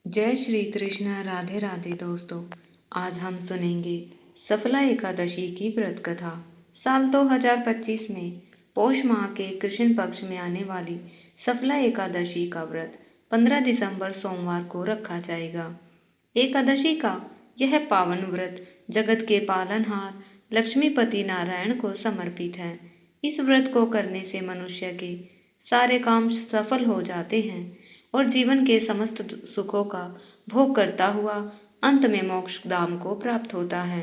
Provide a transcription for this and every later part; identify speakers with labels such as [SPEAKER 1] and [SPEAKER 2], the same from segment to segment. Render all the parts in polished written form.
[SPEAKER 1] जय श्री कृष्ण। राधे राधे दोस्तों। आज हम सुनेंगे सफला एकादशी की व्रत कथा। साल 2025 में पौष माह के कृष्ण पक्ष में आने वाली सफला एकादशी का व्रत 15 दिसंबर सोमवार को रखा जाएगा। एकादशी का यह पावन व्रत जगत के पालनहार लक्ष्मीपति नारायण को समर्पित है। इस व्रत को करने से मनुष्य के सारे काम सफल हो जाते हैं और जीवन के समस्त सुखों का भोग करता हुआ अंत में मोक्ष धाम को प्राप्त होता है।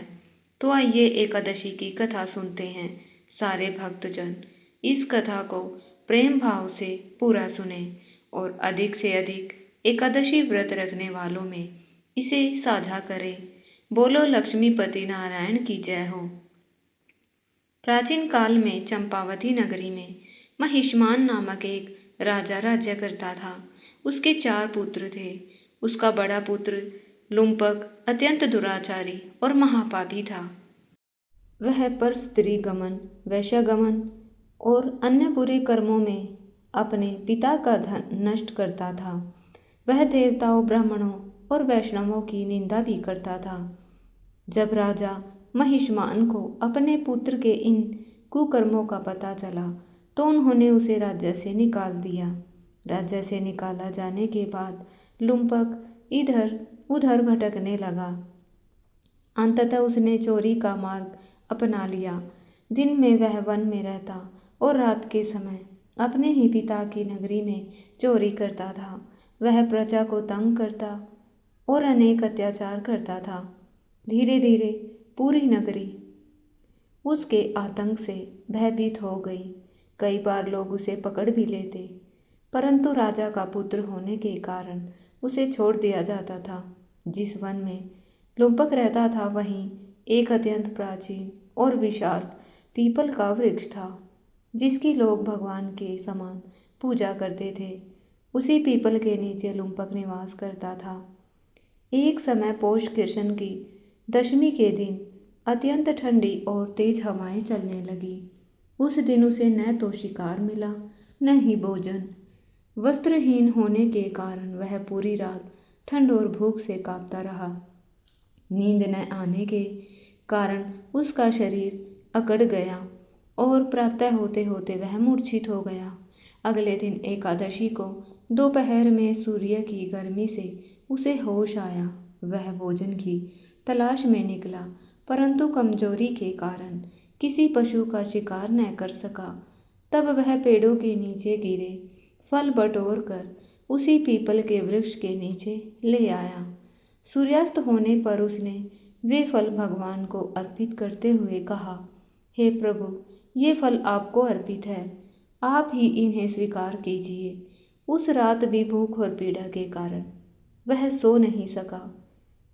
[SPEAKER 1] तो आइए एकादशी की कथा सुनते हैं। सारे भक्तजन इस कथा को प्रेम भाव से पूरा सुने और अधिक से अधिक एकादशी व्रत रखने वालों में इसे साझा करें। बोलो लक्ष्मीपति नारायण की जय हो। प्राचीन काल में चंपावती नगरी में महिष्मान नामक एक राजा राज्य करता था। उसके 4 पुत्र थे। उसका बड़ा पुत्र लुम्पक अत्यंत दुराचारी और महापापी था। वह पर स्त्री गमन, वैश्यगमन और अन्य बुरे कर्मों में अपने पिता का धन नष्ट करता था। वह देवताओं, ब्राह्मणों और वैष्णवों की निंदा भी करता था। जब राजा महिष्मान को अपने पुत्र के इन कुकर्मों का पता चला तो उन्होंने उसे राज्य से निकाल दिया। राज्य से निकाला जाने के बाद लुम्पक इधर उधर भटकने लगा। अंततः उसने चोरी का मार्ग अपना लिया। दिन में वह वन में रहता और रात के समय अपने ही पिता की नगरी में चोरी करता था। वह प्रजा को तंग करता और अनेक अत्याचार करता था। धीरे धीरे पूरी नगरी उसके आतंक से भयभीत हो गई। कई बार लोग उसे पकड़ भी लेते, परंतु राजा का पुत्र होने के कारण उसे छोड़ दिया जाता था। जिस वन में लुम्पक रहता था वहीं एक अत्यंत प्राचीन और विशाल पीपल का वृक्ष था, जिसकी लोग भगवान के समान पूजा करते थे। उसी पीपल के नीचे लुम्पक निवास करता था। एक समय पौष कृष्ण की दशमी के दिन अत्यंत ठंडी और तेज हवाएं चलने लगी। उस दिन उसे न तो शिकार मिला न ही भोजन। वस्त्रहीन होने के कारण वह पूरी रात ठंड और भूख से कांपता रहा। नींद न आने के कारण उसका शरीर अकड़ गया और प्रातः होते होते वह मूर्छित हो गया। अगले दिन एकादशी को दोपहर में सूर्य की गर्मी से उसे होश आया। वह भोजन की तलाश में निकला, परंतु कमजोरी के कारण किसी पशु का शिकार न कर सका। तब वह पेड़ों के नीचे गिरे फल बटोर कर उसी पीपल के वृक्ष के नीचे ले आया। सूर्यास्त होने पर उसने वे फल भगवान को अर्पित करते हुए कहा, हे प्रभु, ये फल आपको अर्पित है, आप ही इन्हें स्वीकार कीजिए। उस रात भी भूख और पीड़ा के कारण वह सो नहीं सका।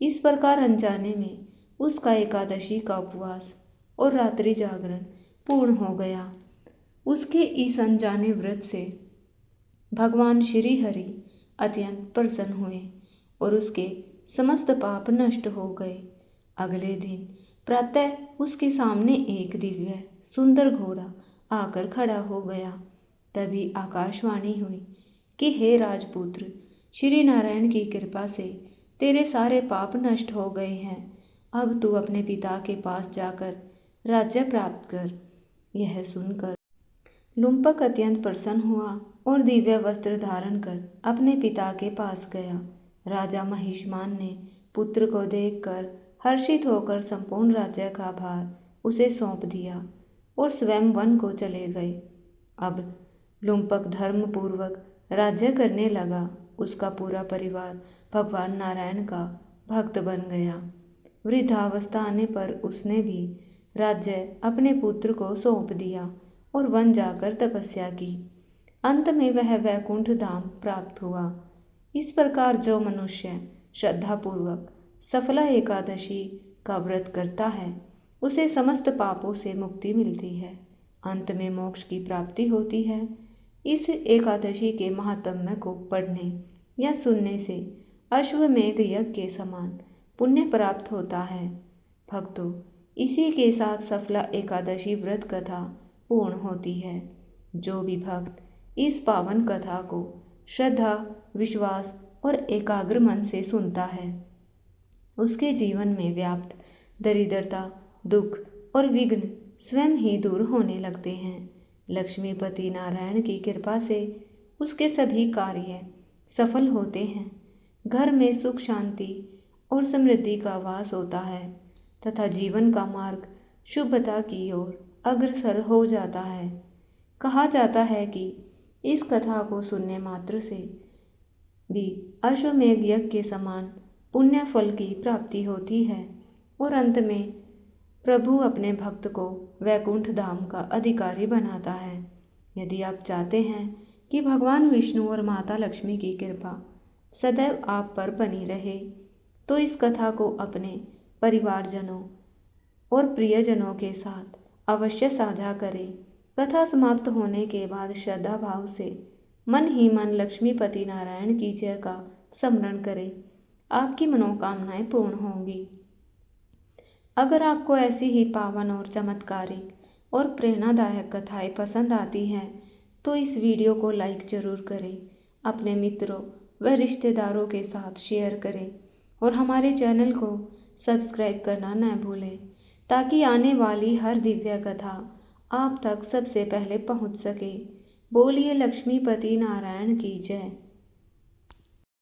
[SPEAKER 1] इस प्रकार अनजाने में उसका एकादशी का उपवास और रात्रि जागरण पूर्ण हो गया। उसके इस अनजाने व्रत से भगवान श्री हरि अत्यंत प्रसन्न हुए और उसके समस्त पाप नष्ट हो गए। अगले दिन प्रातः उसके सामने एक दिव्य सुंदर घोड़ा आकर खड़ा हो गया। तभी आकाशवाणी हुई कि हे राजपुत्र, श्री नारायण की कृपा से तेरे सारे पाप नष्ट हो गए हैं। अब तू अपने पिता के पास जाकर राज्य प्राप्त कर। यह सुनकर लुम्पक अत्यंत प्रसन्न हुआ और दिव्य वस्त्र धारण कर अपने पिता के पास गया। राजा महिष्मान ने पुत्र को देखकर हर्षित होकर संपूर्ण राज्य का भार उसे सौंप दिया और स्वयं वन को चले गए। अब लुम्पक धर्म पूर्वक राज्य करने लगा। उसका पूरा परिवार भगवान नारायण का भक्त बन गया। वृद्धावस्था आने पर उसने भी राज्य अपने पुत्र को सौंप दिया और वन जाकर तपस्या की। अंत में वह वैकुंठ धाम प्राप्त हुआ। इस प्रकार जो मनुष्य श्रद्धापूर्वक सफला एकादशी का व्रत करता है उसे समस्त पापों से मुक्ति मिलती है, अंत में मोक्ष की प्राप्ति होती है। इस एकादशी के महात्म्य को पढ़ने या सुनने से अश्वमेघ यज्ञ के समान पुण्य प्राप्त होता है। भक्तों, इसी के साथ सफला एकादशी व्रत कथा पूर्ण होती है। जो भी भक्त इस पावन कथा को श्रद्धा, विश्वास और एकाग्र मन से सुनता है, उसके जीवन में व्याप्त दरिद्रता, दुख और विघ्न स्वयं ही दूर होने लगते हैं। लक्ष्मीपति नारायण की कृपा से उसके सभी कार्य सफल होते हैं। घर में सुख शांति और समृद्धि का वास होता है तथा जीवन का मार्ग शुभता की ओर अग्रसर हो जाता है। कहा जाता है कि इस कथा को सुनने मात्र से भी अश्वमेध यज्ञ के समान पुण्य फल की प्राप्ति होती है और अंत में प्रभु अपने भक्त को वैकुंठ धाम का अधिकारी बनाता है। यदि आप चाहते हैं कि भगवान विष्णु और माता लक्ष्मी की कृपा सदैव आप पर बनी रहे, तो इस कथा को अपने परिवारजनों और प्रियजनों के साथ अवश्य साझा करें। कथा समाप्त होने के बाद श्रद्धा भाव से मन ही मन लक्ष्मीपति नारायण की जय का स्मरण करें। आपकी मनोकामनाएं पूर्ण होंगी। अगर आपको ऐसी ही पावन और चमत्कारिक और प्रेरणादायक कथाएं पसंद आती हैं तो इस वीडियो को लाइक ज़रूर करें, अपने मित्रों व रिश्तेदारों के साथ शेयर करें और हमारे चैनल को सब्सक्राइब करना न भूलें ताकि आने वाली हर दिव्य कथा आप तक सबसे पहले पहुंच सके। बोलिए लक्ष्मीपति नारायण की जय।